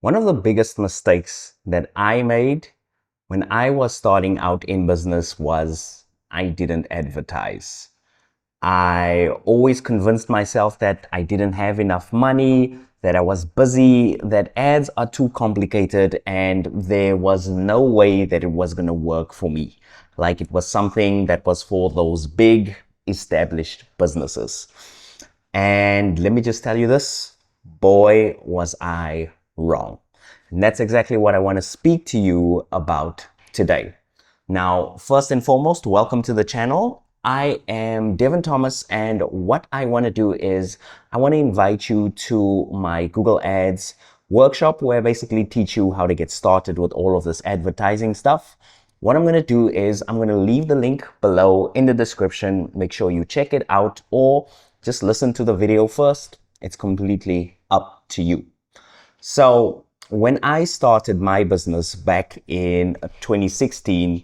One of the biggest mistakes that I made when I was starting out in business was I didn't advertise. I always convinced myself that I didn't have enough money, that I was busy, that ads are too complicated, and there was no way that it was going to work for me. Like it was something that was for those big established businesses. And let me just tell you this, boy, was I wrong. And that's exactly what I want to speak to you about today. Now, first and foremost, welcome to the channel. I am Devin Thomas, and what I want to do is I want to invite you to my Google Ads workshop where I basically teach you how to get started with all of this advertising stuff. What I'm going to do is I'm going to leave the link below in the description. Make sure you check it out or just listen to the video first. It's completely up to you. So when I started my business back in 2016,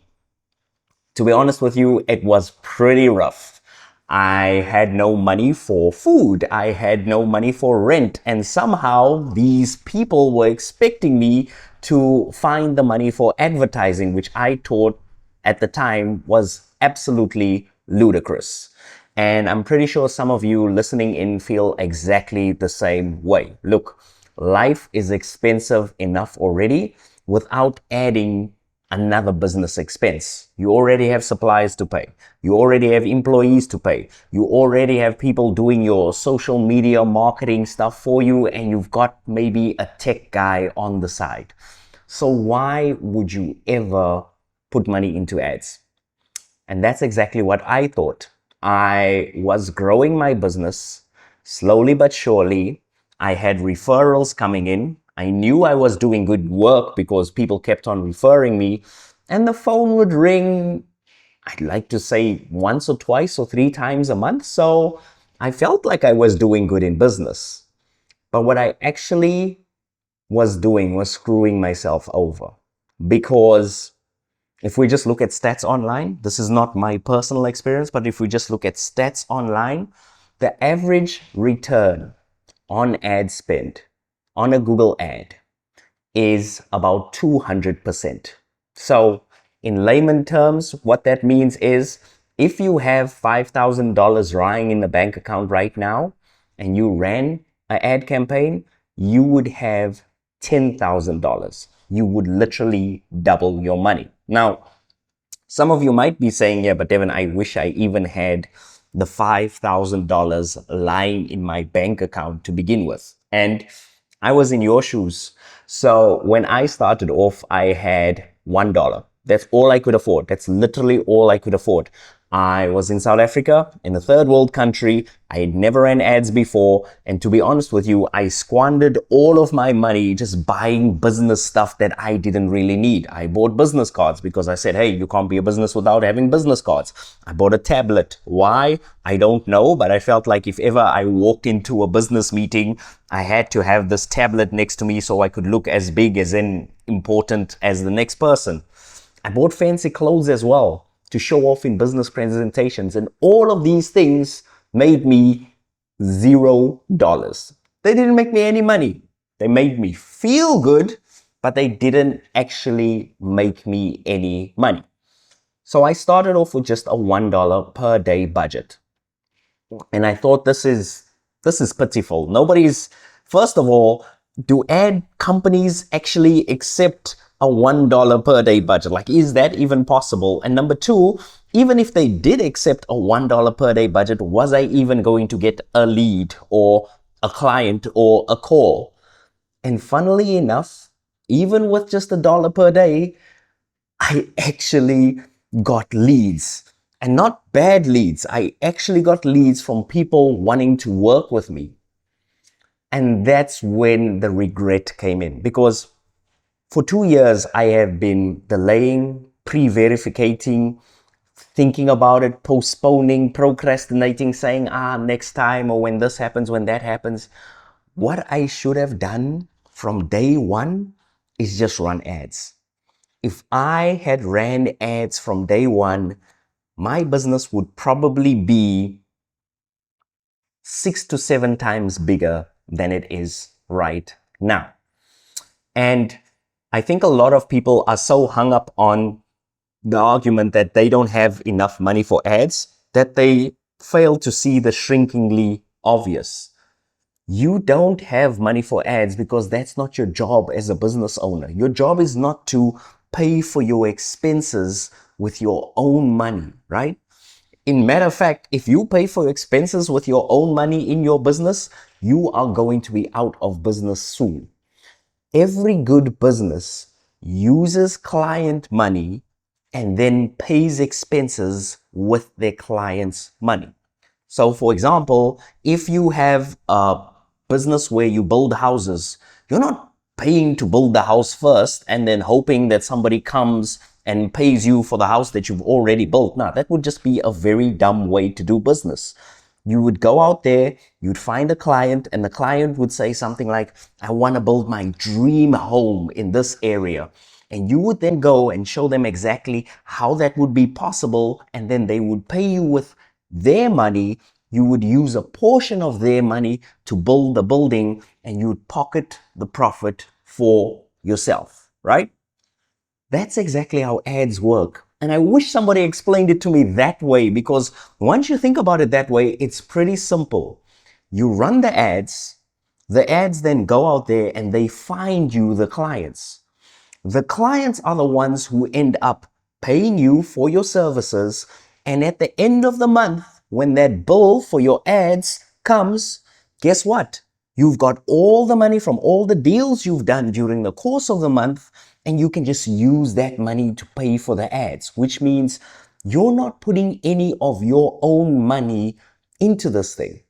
to be honest with you, it was pretty rough. I had no money for food. I had no money for rent. And somehow these people were expecting me to find the money for advertising, which I thought at the time was absolutely ludicrous. And I'm pretty sure some of you listening in feel exactly the same way. Look, life is expensive enough already without adding another business expense. You already have suppliers to pay. You already have employees to pay. You already have people doing your social media marketing stuff for you, and you've got maybe a tech guy on the side. So why would you ever put money into ads? And that's exactly what I thought. I was growing my business slowly but surely. I had referrals coming in. I knew I was doing good work because people kept on referring me, and the phone would ring, I'd like to say once or twice or three times a month. So I felt like I was doing good in business. But what I actually was doing was screwing myself over, because if we just look at stats online, this is not my personal experience, but if we just look at stats online, the average return on ad spend on a Google ad is about 200%. So in layman terms, what that means is if you have $5,000 lying in the bank account right now and you ran an ad campaign, you would have $10,000. You would literally double your money. Now, some of you might be saying, yeah, but Devin, I wish I even had the $5,000 lying in my bank account to begin with. And I was in your shoes. So when I started off, I had $1. That's all I could afford. That's literally all I could afford. I was in South Africa, in a third world country. I had never ran ads before. And to be honest with you, I squandered all of my money just buying business stuff that I didn't really need. I bought business cards because I said, hey, you can't be a business without having business cards. I bought a tablet. Why? I don't know, but I felt like if ever I walked into a business meeting, I had to have this tablet next to me so I could look as big as in important as the next person. I bought fancy clothes as well to show off in business presentations. And all of these things made me $0. They didn't make me any money. They made me feel good, but they didn't actually make me any money. So I started off with just a $1 per day budget. And I thought this is pitiful. First of all, do ad companies actually accept a $1 per day budget? Like, is that even possible? And number two, even if they did accept a $1 per day budget, was I even going to get a lead or a client or a call? And funnily enough, even with just $1 per day, I actually got leads. And not bad leads. I actually got leads from people wanting to work with me. And that's when the regret came in, because for 2 years, I have been delaying, pre-verificating, thinking about it, postponing, procrastinating, saying, next time, or when this happens, when that happens. What I should have done from day one is just run ads. If I had ran ads from day one, my business would probably be 6 to 7 times bigger than it is right now. And I think a lot of people are so hung up on the argument that they don't have enough money for ads that they fail to see the shrinkingly obvious. You don't have money for ads because that's not your job as a business owner. Your job is not to pay for your expenses with your own money, right? In matter of fact, if you pay for expenses with your own money in your business, you are going to be out of business soon. Every good business uses client money and then pays expenses with their client's money. So for example, if you have a business where you build houses, you're not paying to build the house first and then hoping that somebody comes and pays you for the house that you've already built. No, that would just be a very dumb way to do business. You would go out there, you'd find a client, and the client would say something like, I want to build my dream home in this area. And you would then go and show them exactly how that would be possible, and then they would pay you with their money. You would use a portion of their money to build the building, and you would pocket the profit for yourself, right? That's exactly how ads work. And I wish somebody explained it to me that way, because once you think about it that way, it's pretty simple. You run the ads then go out there and they find you the clients. The clients are the ones who end up paying you for your services. And at the end of the month, when that bill for your ads comes, guess what? You've got all the money from all the deals you've done during the course of the month, and you can just use that money to pay for the ads, which means you're not putting any of your own money into this thing.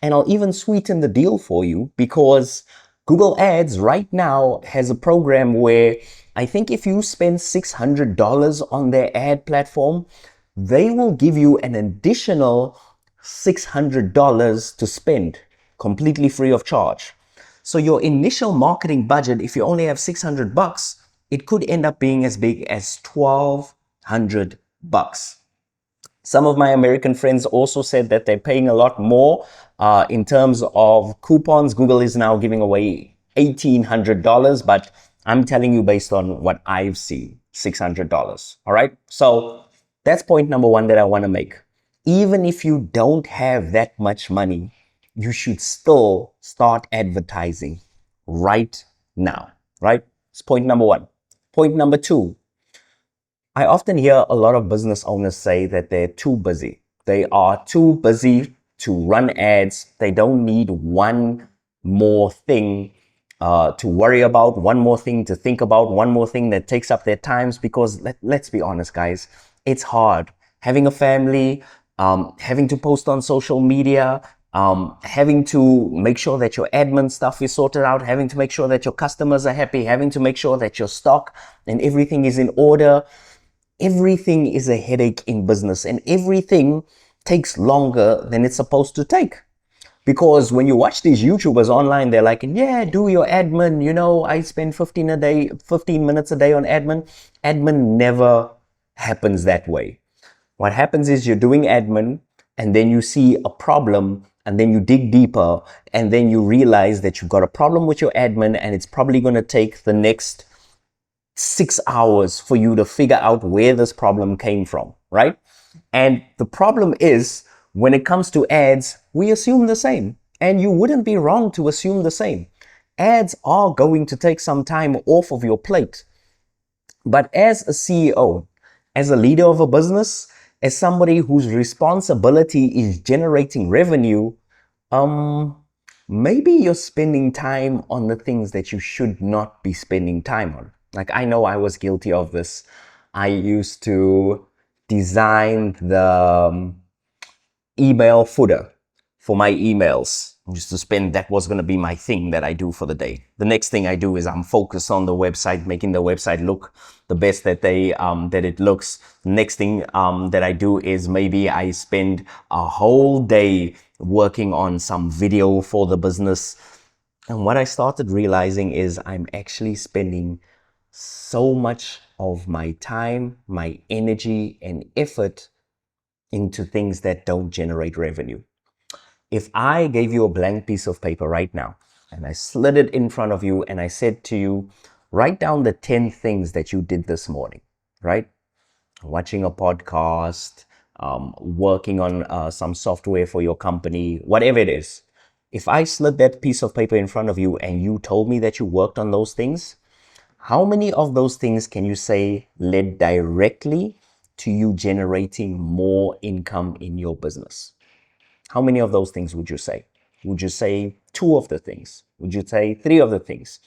And I'll even sweeten the deal for you, because Google Ads right now has a program where I think if you spend $600 on their ad platform, they will give you an additional $600 to spend completely free of charge. So your initial marketing budget, if you only have 600 bucks, it could end up being as big as 1,200 bucks. Some of my American friends also said that they're paying a lot more in terms of coupons. Google is now giving away $1,800, but I'm telling you based on what I've seen, $600. All right. So that's point number one that I want to make. Even if you don't have that much money, you should still start advertising right now, right? It's point number one. Point number two, I often hear a lot of business owners say that they're too busy. They are too busy to run ads. They don't need one more thing to worry about, one more thing to think about, one more thing that takes up their times, because let's be honest, guys, it's hard. Having a family, having to post on social media, having to make sure that your admin stuff is sorted out, having to make sure that your customers are happy, having to make sure that your stock and everything is in order. Everything is a headache in business, and everything takes longer than it's supposed to take. Because when you watch these YouTubers online, they're like, yeah, do your admin. You know, I spend 15 minutes a day on admin. Admin never happens that way. What happens is you're doing admin, and then you see a problem, and then you dig deeper, and then you realize that you've got a problem with your admin, and it's probably going to take the next 6 hours for you to figure out where this problem came from, right? And the problem is, when it comes to ads, we assume the same. And you wouldn't be wrong to assume the same. Ads are going to take some time off of your plate. But as a CEO, as a leader of a business, as somebody whose responsibility is generating revenue, maybe you're spending time on the things that you should not be spending time on. Like, I know I was guilty of this. I used to design the email footer for my emails. Just to spend, that was going to be my thing that I do for the day. The next thing I do is I'm focused on the website, making the website look the best that it looks. Next thing that I do is maybe I spend a whole day working on some video for the business. And what I started realizing is I'm actually spending so much of my time, my energy, and effort into things that don't generate revenue. If I gave you a blank piece of paper right now and I slid it in front of you and I said to you, write down the 10 things that you did this morning, right? Watching a podcast, working on some software for your company, whatever it is. If I slid that piece of paper in front of you and you told me that you worked on those things, how many of those things can you say led directly to you generating more income in your business? How many of those things would you say? Would you say two of the things? Would you say three of the things?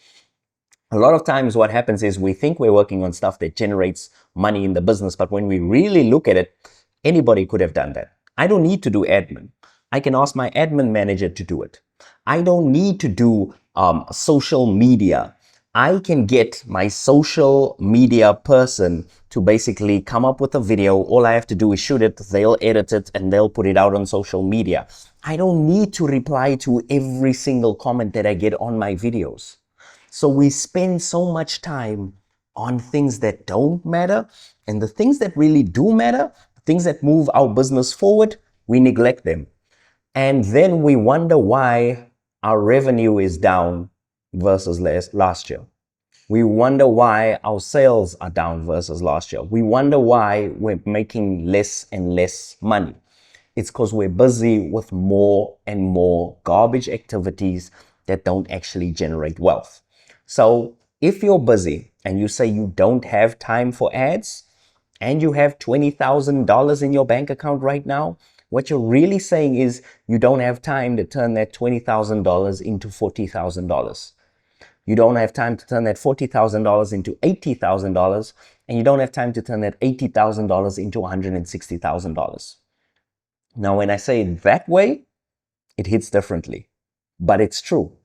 A lot of times what happens is we think we're working on stuff that generates money in the business, but when we really look at it, anybody could have done that. I don't need to do admin. I can ask my admin manager to do it. I don't need to do social media. I can get my social media person to basically come up with a video. All I have to do is shoot it, they'll edit it, and they'll put it out on social media. I don't need to reply to every single comment that I get on my videos. So we spend so much time on things that don't matter, and the things that really do matter, the things that move our business forward, we neglect them. And then we wonder why our revenue is down versus last year. We wonder why our sales are down versus last year. We wonder why we're making less and less money. It's because we're busy with more and more garbage activities that don't actually generate wealth. So if you're busy and you say you don't have time for ads and you have $20,000 in your bank account right now, what you're really saying is you don't have time to turn that $20,000 into $40,000. You don't have time to turn that $40,000 into $80,000, and you don't have time to turn that $80,000 into $160,000. Now, when I say it that way, it hits differently, but it's true.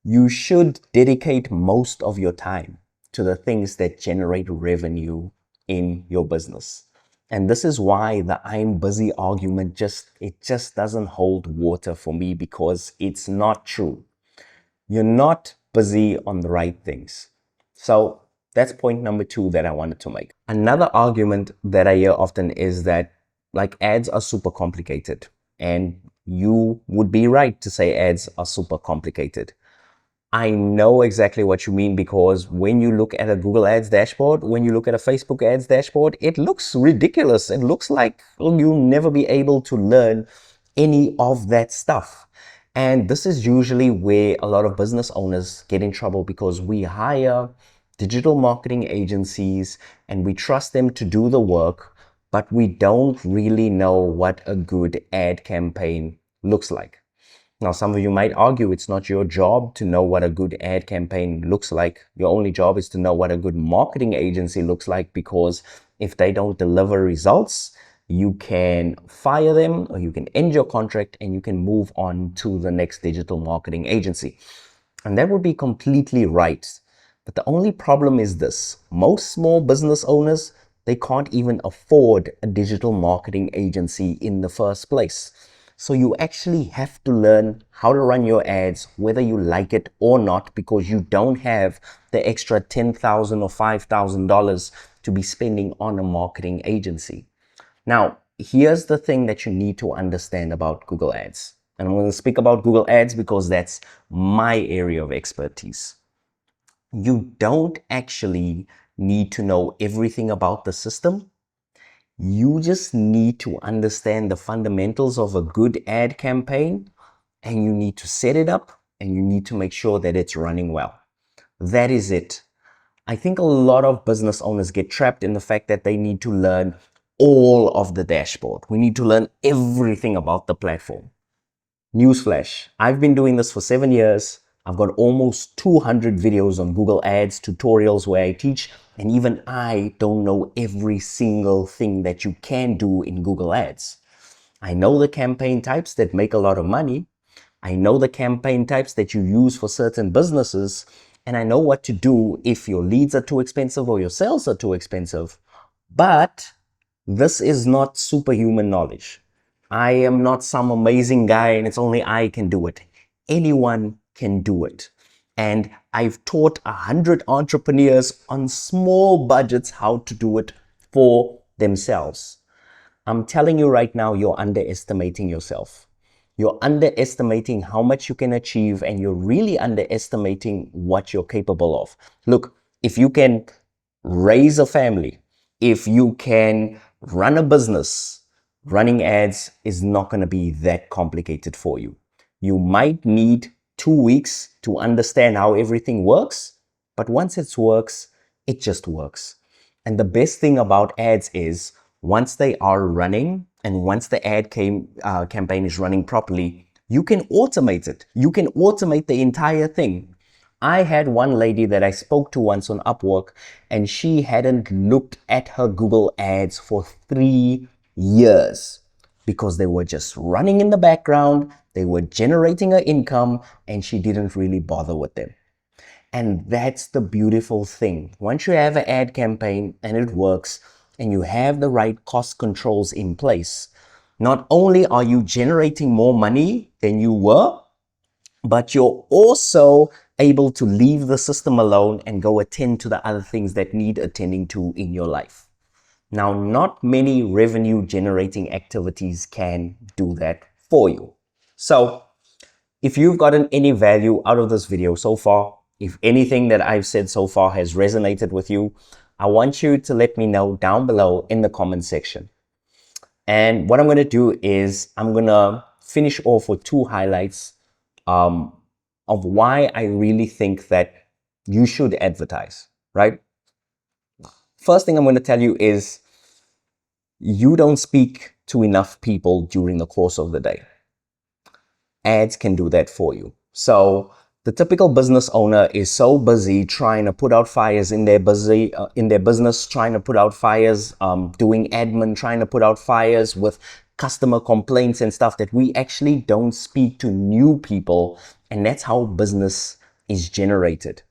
You should dedicate most of your time to the things that generate revenue in your business. And this is why the I'm busy argument just doesn't hold water for me, because it's not true. You're not busy on the right things. So that's point number 2 that I wanted to make. Another argument that I hear often is that like ads are super complicated, and you would be right to say ads are super complicated. I know exactly what you mean, because when you look at a Google Ads dashboard, when you look at a Facebook Ads dashboard, it looks ridiculous. It looks like you'll never be able to learn any of that stuff. And this is usually where a lot of business owners get in trouble, because we hire digital marketing agencies and we trust them to do the work, but we don't really know what a good ad campaign looks like. Now, some of you might argue it's not your job to know what a good ad campaign looks like. Your only job is to know what a good marketing agency looks like, because if they don't deliver results, you can fire them or you can end your contract and you can move on to the next digital marketing agency. And that would be completely right. But the only problem is this: most small business owners, they can't even afford a digital marketing agency in the first place. So you actually have to learn how to run your ads, whether you like it or not, because you don't have the extra $10,000 or $5,000 to be spending on a marketing agency. Now, here's the thing that you need to understand about Google Ads. And I'm going to speak about Google Ads because that's my area of expertise. You don't actually need to know everything about the system. You just need to understand the fundamentals of a good ad campaign, and you need to set it up and you need to make sure that it's running well. That is it. I think a lot of business owners get trapped in the fact that they need to learn all of the dashboard. We need to learn everything about the platform. Newsflash, I've been doing this for 7 years. I've got almost 200 videos on Google Ads, tutorials where I teach, and even I don't know every single thing that you can do in Google Ads. I know the campaign types that make a lot of money. I know the campaign types that you use for certain businesses, and I know what to do if your leads are too expensive or your sales are too expensive. But this is not superhuman knowledge. I am not some amazing guy and it's only I can do it. Anyone can do it. And I've taught 100 entrepreneurs on small budgets how to do it for themselves. I'm telling you right now, you're underestimating yourself. you're underestimating how much you can achieve, and you're really underestimating what you're capable of. Look, if you can raise a family, if you can run a business, running ads is not going to be that complicated for you. You might need 2 weeks to understand how everything works, but once it works, it just works. And the best thing about ads is once they are running and once the campaign is running properly, you can automate it. You can automate the entire thing. I had one lady that I spoke to once on Upwork, and she hadn't looked at her Google ads for 3 years because they were just running in the background. They were generating her income, and she didn't really bother with them. And that's the beautiful thing. Once you have an ad campaign and it works and you have the right cost controls in place, not only are you generating more money than you were, but you're also able to leave the system alone and go attend to the other things that need attending to in your life. Now, not many revenue generating activities can do that for you. So if you've gotten any value out of this video so far, if anything that I've said so far has resonated with you, I want you to let me know down below in the comment section. And what I'm going to do is I'm going to finish off with 2 highlights of why I really think that you should advertise, right? First thing I'm going to tell you is you don't speak to enough people during the course of the day. Ads can do that for you. So the typical business owner is so busy trying to put out fires in their business, trying to put out fires, doing admin, trying to put out fires with customer complaints and stuff, that we actually don't speak to new people. And that's how business is generated.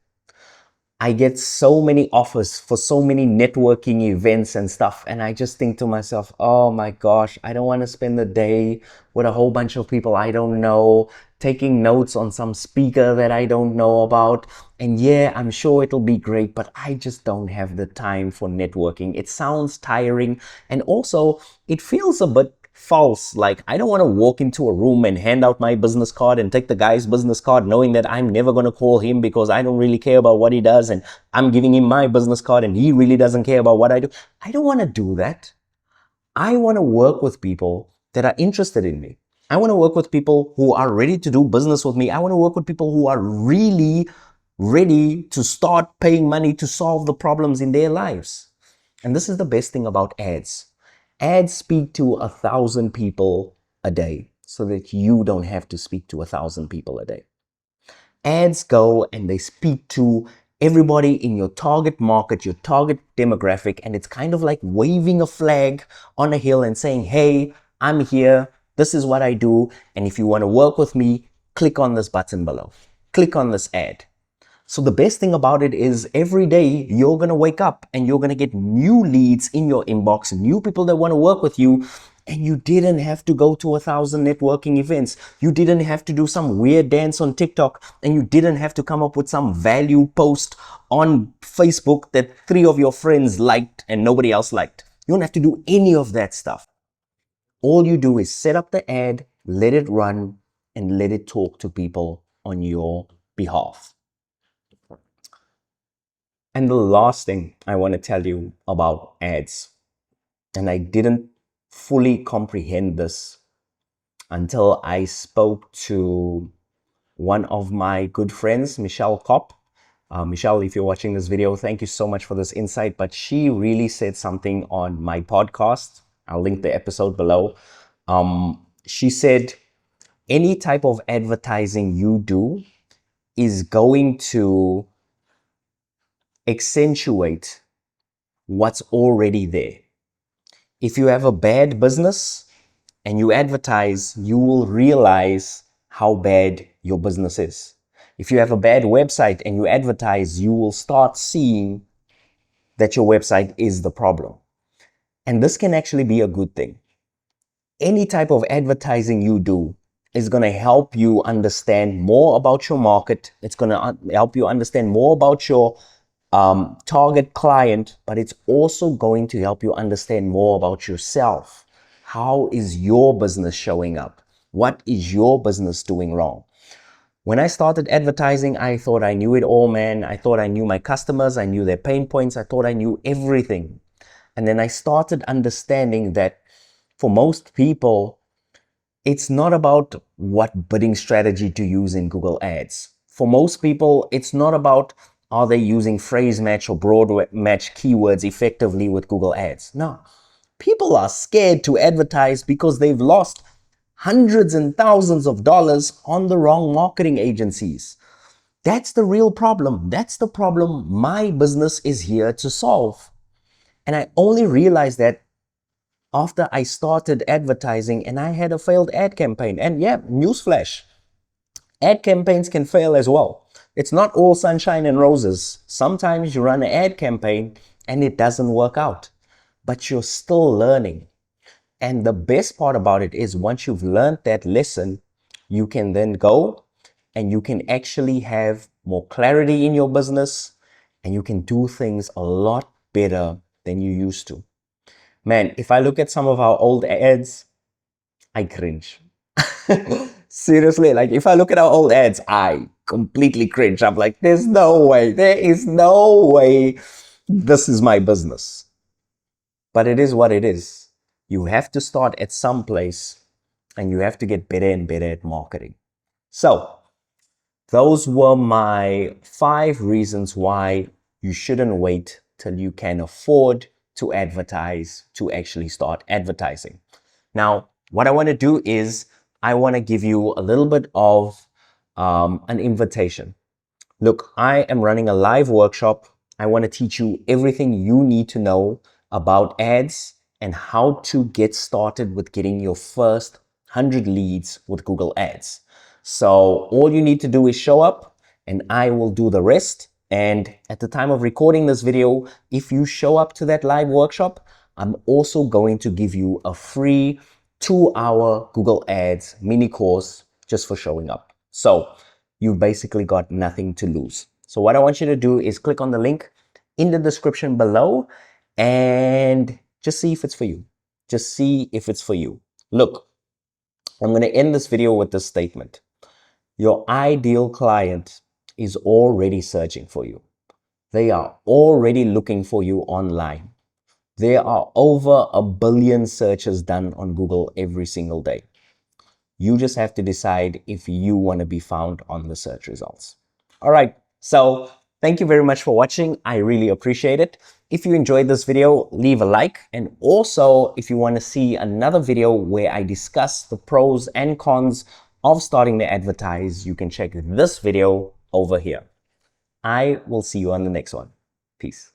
I get so many offers for so many networking events and stuff, and I just think to myself, oh my gosh, I don't want to spend the day with a whole bunch of people I don't know, taking notes on some speaker that I don't know about. And yeah, I'm sure it'll be great, but I just don't have the time for networking. It sounds tiring, and also it feels a bit false. Like, I don't want to walk into a room and hand out my business card and take the guy's business card knowing that I'm never going to call him because I don't really care about what he does, and I'm giving him my business card and he really doesn't care about what I do. I don't want to do that. I want to work with people that are interested in me. I want to work with people who are ready to do business with me. I want to work with people who are really ready to start paying money to solve the problems in their lives. And this is the best thing about ads. Ads speak to 1,000 people a day so that you don't have to speak to 1,000 people a day. Ads go and they speak to everybody in your target market, your target demographic, and it's kind of like waving a flag on a hill and saying, hey, I'm here, this is what I do, and if you want to work with me, click on this button below. Click on this ad. So the best thing about it is every day you're going to wake up and you're going to get new leads in your inbox, new people that want to work with you. And you didn't have to go to 1,000 networking events. You didn't have to do some weird dance on TikTok, and you didn't have to come up with some value post on Facebook that 3 of your friends liked and nobody else liked. You don't have to do any of that stuff. All you do is set up the ad, let it run, and let it talk to people on your behalf. And the last thing I want to tell you about ads, and I didn't fully comprehend this until I spoke to one of my good friends, Michelle Kopp. Michelle, if you're watching this video, thank you so much for this insight. But she really said something on my podcast. I'll link the episode below. She said, any type of advertising you do is going to accentuate what's already there. If you have a bad business and you advertise, you will realize how bad your business is. If you have a bad website and you advertise, you will start seeing that your website is the problem. And this can actually be a good thing. Any type of advertising you do is going to help you understand more about your market. It's going to help you understand more about your target client, but it's also going to help you understand more about yourself. How is your business showing up? What is your business doing wrong? When I started advertising, I thought I knew it all, man. I thought I knew my customers. I knew their pain points. I thought I knew everything. And then I started understanding that for most people, it's not about what bidding strategy to use in Google Ads. For most people, it's not about are they using phrase match or broad match keywords effectively with Google Ads. No, people are scared to advertise because they've lost hundreds and thousands of dollars on the wrong marketing agencies. That's the real problem. That's the problem my business is here to solve. And I only realized that after I started advertising and I had a failed ad campaign. And yeah, newsflash, ad campaigns can fail as well. It's not all sunshine and roses. Sometimes you run an ad campaign and it doesn't work out, but you're still learning. And the best part about it is once you've learned that lesson, you can then go and you can actually have more clarity in your business and you can do things a lot better than you used to. Man, if I look at some of our old ads, I cringe. Seriously, like if I look at our old ads, I completely cringe. I'm like, there's no way, there is no way this is my business. But it is what it is. You have to start at some place and you have to get better and better at marketing. So those were my 5 reasons why you shouldn't wait till you can afford to advertise to actually start advertising. Now, what I want to do is I want to give you a little bit of an invitation. Look, I am running a live workshop. I want to teach you everything you need to know about ads and how to get started with getting your first 100 leads with Google Ads. So all you need to do is show up and I will do the rest. And at the time of recording this video, if you show up to that live workshop, I'm also going to give you a free 2-hour Google Ads mini course just for showing up. So you've basically got nothing to lose. So what I want you to do is click on the link in the description below and just see if it's for you. Just see if it's for you. Look, I'm going to end this video with this statement. Your ideal client is already searching for you. They are already looking for you online. There are over 1 billion searches done on Google every single day. You just have to decide if you want to be found on the search results. All right, so thank you very much for watching. I really appreciate it. If you enjoyed this video, leave a like. And also, if you want to see another video where I discuss the pros and cons of starting to advertise, you can check this video over here. I will see you on the next one. Peace.